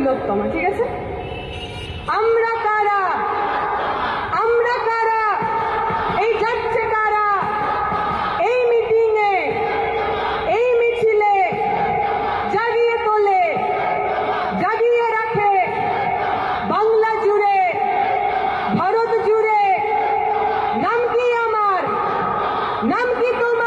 তিলোত্তমা। ঠিক আছে, আমরা কারা, আমরা কারা, এই যাচ্ছে কারা, এই মিটিংয়ে, এই মিছিলে জাগিয়ে তোলে, জাগিয়ে রাখে বাংলা জুড়ে, ভারত জুড়ে। নাম কি আমার, নাম কি তোমার?